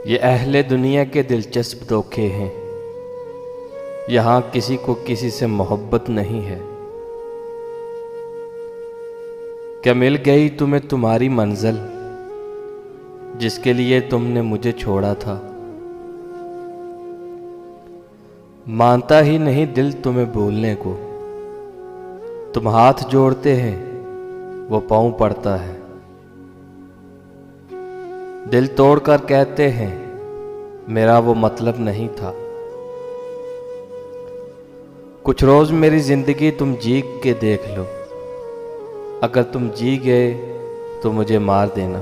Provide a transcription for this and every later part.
ये अहले दुनिया के दिलचस्प धोखे हैं। यहाँ किसी को किसी से मोहब्बत नहीं है। क्या मिल गई तुम्हें तुम्हारी मंजिल जिसके लिए तुमने मुझे छोड़ा था। मानता ही नहीं दिल तुम्हें भूलने को। तुम हाथ जोड़ते हैं वो पाँव पड़ता है। दिल तोड़कर कहते हैं मेरा वो मतलब नहीं था। कुछ रोज मेरी जिंदगी तुम जी के देख लो। अगर तुम जी गए तो मुझे मार देना।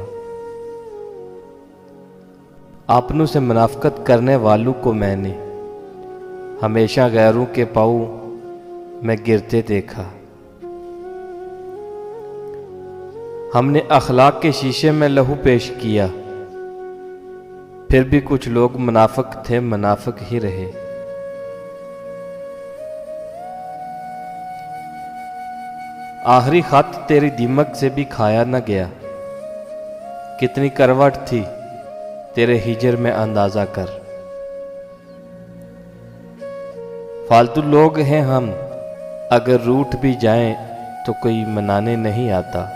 आपनों से मुनाफकत करने वालों को मैंने हमेशा गैरों के पाँव में गिरते देखा। हमने अखलाक के शीशे में लहू पेश किया, फिर भी कुछ लोग मुनाफिक थे, मुनाफिक ही रहे। आखिरी खत तेरी दीमक से भी खाया न गया। कितनी करवट थी तेरे हिजर में अंदाजा कर। फालतू लोग हैं हम, अगर रूठ भी जाएं तो कोई मनाने नहीं आता।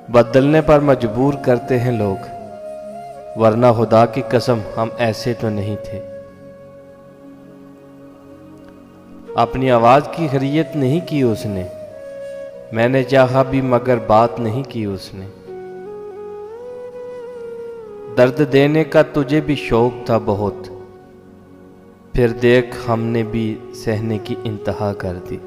बदलने पर मजबूर करते हैं लोग, वरना खुदा की कसम हम ऐसे तो नहीं थे। अपनी आवाज की खैरियत नहीं की उसने, मैंने चाहा भी मगर बात नहीं की उसने। दर्द देने का तुझे भी शौक था बहुत, फिर देख हमने भी सहने की इंतहा कर दी।